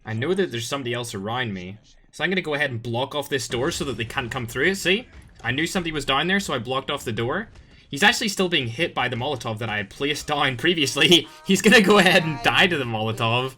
I know that there's somebody else around me. So I'm going to go ahead and block off this door so that they can't come through it. See? I knew somebody was down there, so I blocked off the door. He's actually still being hit by the Molotov that I had placed down previously. He's going to go ahead and die to the Molotov.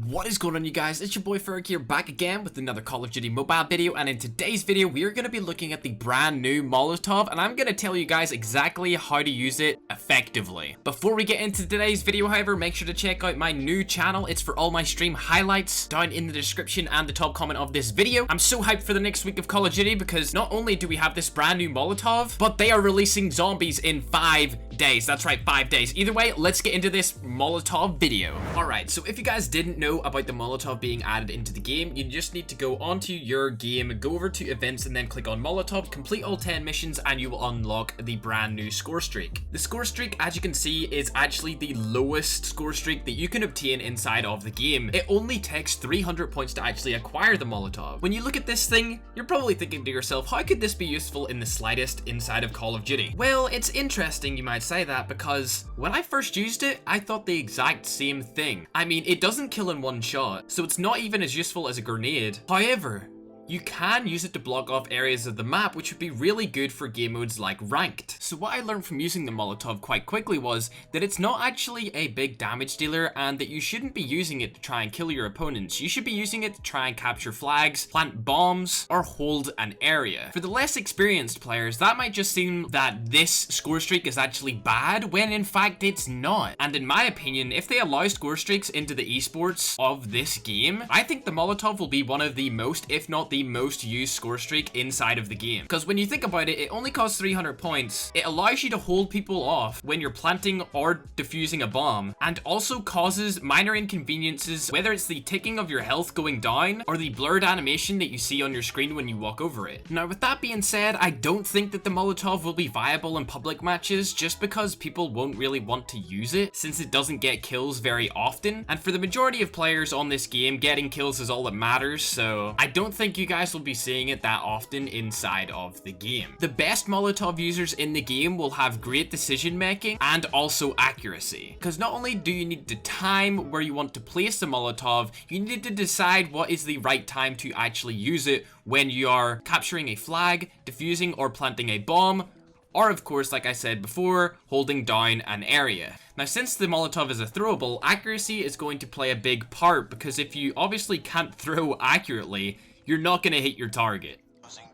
What is going on, you guys? It's your boy Ferg here, back again with another Call of Duty mobile video, and in today's video we are going to be looking at the brand new Molotov, and I'm going to tell you guys exactly how to use it effectively. Before we get into today's video, however, make sure to check out my new channel. It's for all my stream highlights down in the description and the top comment of this video. I'm so hyped for the next week of Call of Duty because not only do we have this brand new Molotov, but they are releasing zombies in 5 days. That's right, 5 days. Either way, let's get into this Molotov video. Alright, so if you guys didn't know about the Molotov being added into the game, you just need to go onto your game, go over to events, and then click on Molotov, complete all 10 missions, and you will unlock the brand new score streak. The score streak, as you can see, is actually the lowest score streak that you can obtain inside of the game. It only takes 300 points to actually acquire the Molotov. When you look at this thing, you're probably thinking to yourself, how could this be useful in the slightest inside of Call of Duty? Well, it's interesting you might say that, because when I first used it, I thought the exact same thing. I mean, it doesn't kill in one shot, so it's not even as useful as a grenade. However, you can use it to block off areas of the map, which would be really good for game modes like Ranked. So what I learned from using the Molotov quite quickly was that it's not actually a big damage dealer, and that you shouldn't be using it to try and kill your opponents. You should be using it to try and capture flags, plant bombs, or hold an area. For the less experienced players, that might just seem that this score streak is actually bad, when in fact it's not. And in my opinion, if they allow score streaks into the esports of this game, I think the Molotov will be one of the most, if not the most used score streak inside of the game. Because when you think about it, it only costs 300 points. It allows you to hold people off when you're planting or defusing a bomb, and also causes minor inconveniences, whether it's the ticking of your health going down or the blurred animation that you see on your screen when you walk over it. Now, with that being said, I don't think that the Molotov will be viable in public matches, just because people won't really want to use it since it doesn't get kills very often, and for the majority of players on this game, getting kills is all that matters, so I don't think you guys will be seeing it that often inside of the game. The best Molotov users in the game will have great decision making and also accuracy, because not only do you need to time where you want to place the Molotov, you need to decide what is the right time to actually use it when you are capturing a flag, defusing or planting a bomb, or of course, like I said before, holding down an area. Now, since the Molotov is a throwable, accuracy is going to play a big part, because if you obviously can't throw accurately, you're not going to hit your target.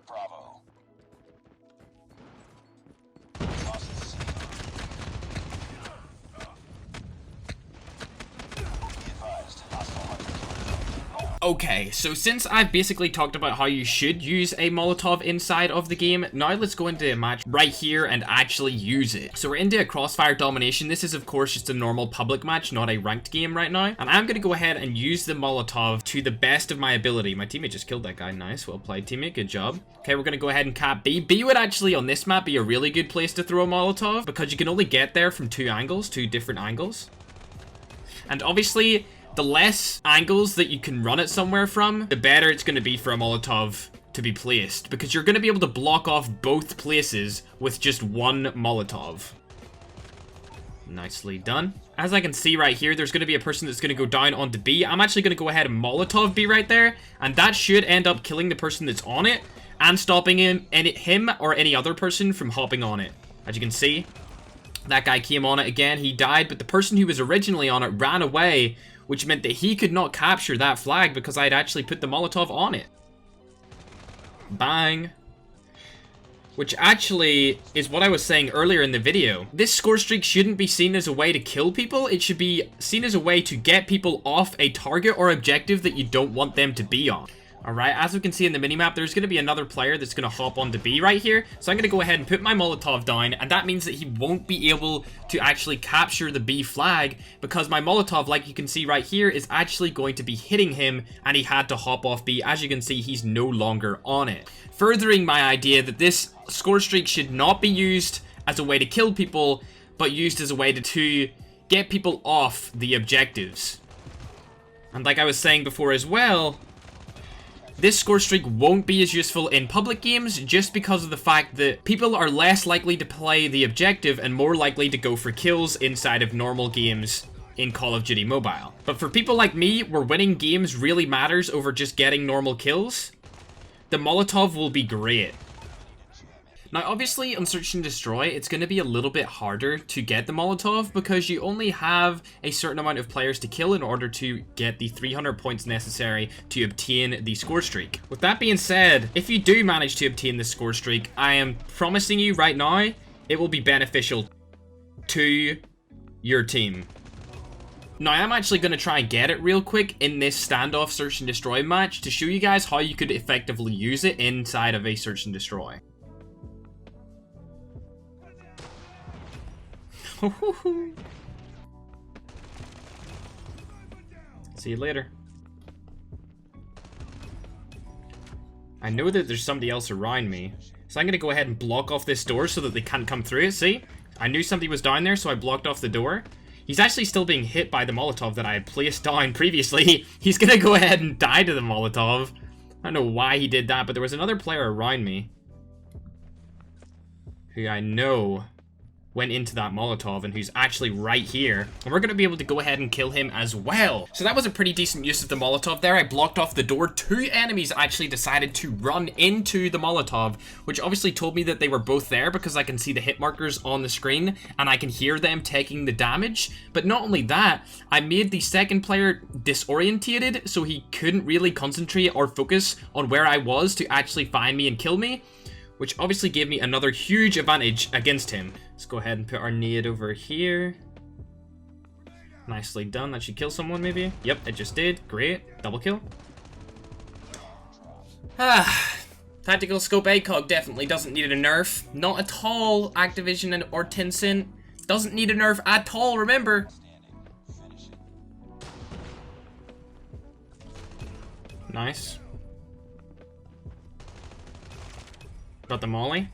Bravo. Okay, so since I've basically talked about how you should use a Molotov inside of the game, now let's go into a match right here and actually use it. So we're into a crossfire domination. This is of course just a normal public match, not a ranked game right now. And I'm going to go ahead and use the Molotov to the best of my ability. My teammate just killed that guy. Nice, well played teammate, good job. Okay, we're going to go ahead and cap B. B would actually on this map be a really good place to throw a Molotov, because you can only get there from two different angles. And obviously, the less angles that you can run it somewhere from, the better it's going to be for a Molotov to be placed, because you're going to be able to block off both places with just one Molotov. Nicely done. As I can see right here, there's going to be a person that's going to go down onto B. I'm actually going to go ahead and Molotov B right there, and that should end up killing the person that's on it and stopping him or any other person from hopping on it. As you can see, that guy came on it again, he died, but the person who was originally on it ran away, which meant that he could not capture that flag because I'd actually put the Molotov on it. Bang. Which actually is what I was saying earlier in the video. This score streak shouldn't be seen as a way to kill people. It should be seen as a way to get people off a target or objective that you don't want them to be on. Alright, as we can see in the minimap, there's going to be another player that's going to hop onto B right here. So I'm going to go ahead and put my Molotov down, and that means that he won't be able to actually capture the B flag, because my Molotov, like you can see right here, is actually going to be hitting him, and he had to hop off B. As you can see, he's no longer on it. Furthering my idea that this score streak should not be used as a way to kill people, but used as a way to get people off the objectives. And like I was saying before as well, this score streak won't be as useful in public games just because of the fact that people are less likely to play the objective and more likely to go for kills inside of normal games in Call of Duty Mobile. But for people like me, where winning games really matters over just getting normal kills, the Molotov will be great. Now, obviously, on Search and Destroy, it's going to be a little bit harder to get the Molotov because you only have a certain amount of players to kill in order to get the 300 points necessary to obtain the score streak. With that being said, if you do manage to obtain the score streak, I am promising you right now, it will be beneficial to your team. Now, I'm actually going to try and get it real quick in this standoff Search and Destroy match to show you guys how you could effectively use it inside of a Search and Destroy. See you later. I know that there's somebody else around me, so I'm gonna go ahead and block off this door so that they can't come through it. See? I knew somebody was down there, so I blocked off the door. He's actually still being hit by the Molotov that I had placed down previously. He's gonna go ahead and die to the Molotov. I don't know why he did that, but there was another player around me who I know went into that Molotov and who's actually right here. And we're going to be able to go ahead and kill him as well. So that was a pretty decent use of the Molotov there. I blocked off the door. 2 enemies actually decided to run into the Molotov, which obviously told me that they were both there because I can see the hit markers on the screen and I can hear them taking the damage. But not only that, I made the second player disorientated so he couldn't really concentrate or focus on where I was to actually find me and kill me, which obviously gave me another huge advantage against him. Let's go ahead and put our nade over here. Nicely done. That should kill someone, maybe. Yep, it just did. Great. Double kill. Tactical Scope ACOG definitely doesn't need a nerf. Not at all, Activision and or Tencent. Doesn't need a nerf at all, remember. Nice. Got the molly.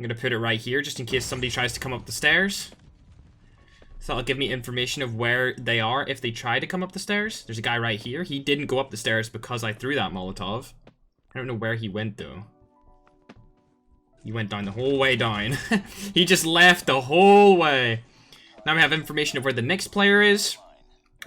I'm gonna put it right here just in case somebody tries to come up the stairs. So that'll give me information of where they are if they try to come up the stairs. There's a guy right here. He didn't go up the stairs because I threw that Molotov. I don't know where he went though. He went down the whole way down. He just left the whole way. Now we have information of where the next player is.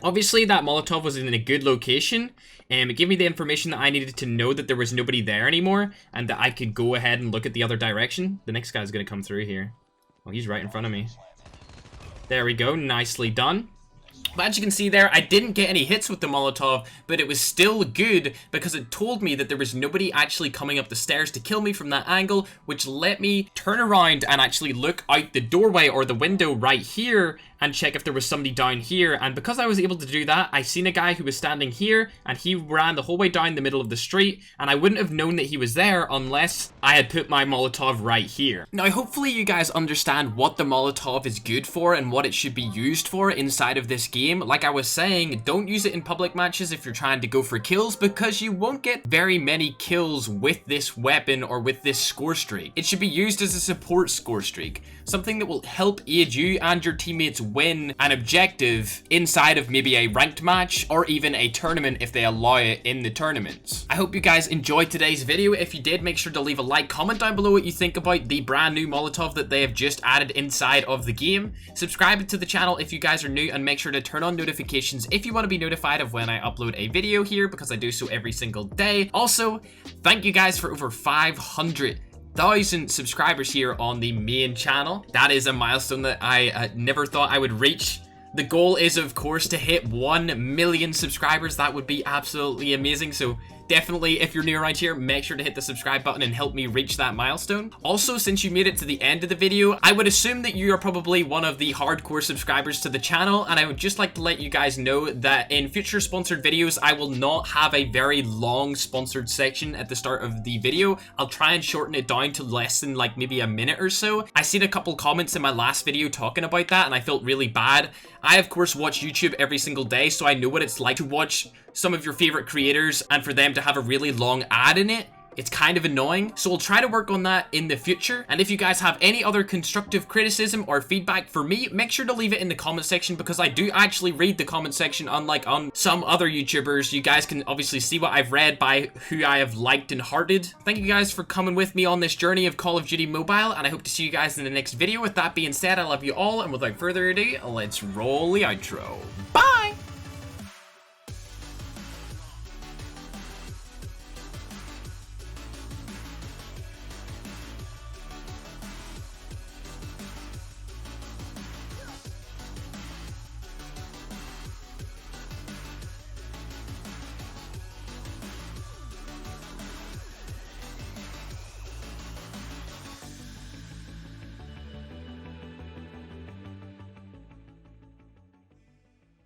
Obviously, that Molotov was in a good location, and it gave me the information that I needed to know that there was nobody there anymore, and that I could go ahead and look at the other direction. The next guy's gonna come through here. Oh, he's right in front of me. There we go, nicely done. But as you can see there, I didn't get any hits with the Molotov, but it was still good because it told me that there was nobody actually coming up the stairs to kill me from that angle, which let me turn around and actually look out the doorway or the window right here and check if there was somebody down here. And because I was able to do that, I seen a guy who was standing here and he ran the whole way down the middle of the street, and I wouldn't have known that he was there unless I had put my Molotov right here. Now, hopefully you guys understand what the Molotov is good for and what it should be used for inside of this game. Like I was saying, don't use it in public matches if you're trying to go for kills because you won't get very many kills with this weapon or with this score streak. It should be used as a support score streak, something that will help aid you and your teammates win an objective inside of maybe a ranked match or even a tournament if they allow it in the tournaments. I hope you guys enjoyed today's video. If you did, make sure to leave a like, comment down below what you think about the brand new Molotov that they have just added inside of the game. Subscribe to the channel if you guys are new, and make sure to turn on notifications if you want to be notified of when I upload a video here, because I do so every single day. Also, thank you guys for over 500,000 subscribers here on the main channel. That is a milestone that I never thought I would reach. The goal is, of course, to hit 1 million subscribers. That would be absolutely amazing. So definitely, if you're new around here, make sure to hit the subscribe button and help me reach that milestone. Also, since you made it to the end of the video, I would assume that you are probably one of the hardcore subscribers to the channel, and I would just like to let you guys know that in future sponsored videos, I will not have a very long sponsored section at the start of the video. I'll try and shorten it down to less than like maybe a minute or so. I seen a couple comments in my last video talking about that, and I felt really bad. I, of course, watch YouTube every single day, so I know what it's like to watch some of your favorite creators and for them to have a really long ad in it. It's kind of annoying, so we'll try to work on that in the future. And if you guys have any other constructive criticism or feedback for me, make sure to leave it in the comment section, because I do actually read the comment section, unlike on some other YouTubers. You guys can obviously see what I've read by who I have liked and hearted. Thank you guys for coming with me on this journey of Call of Duty Mobile, and I hope to see you guys in the next video. With that being said, I love you all, and without further ado, let's roll the outro. Bye!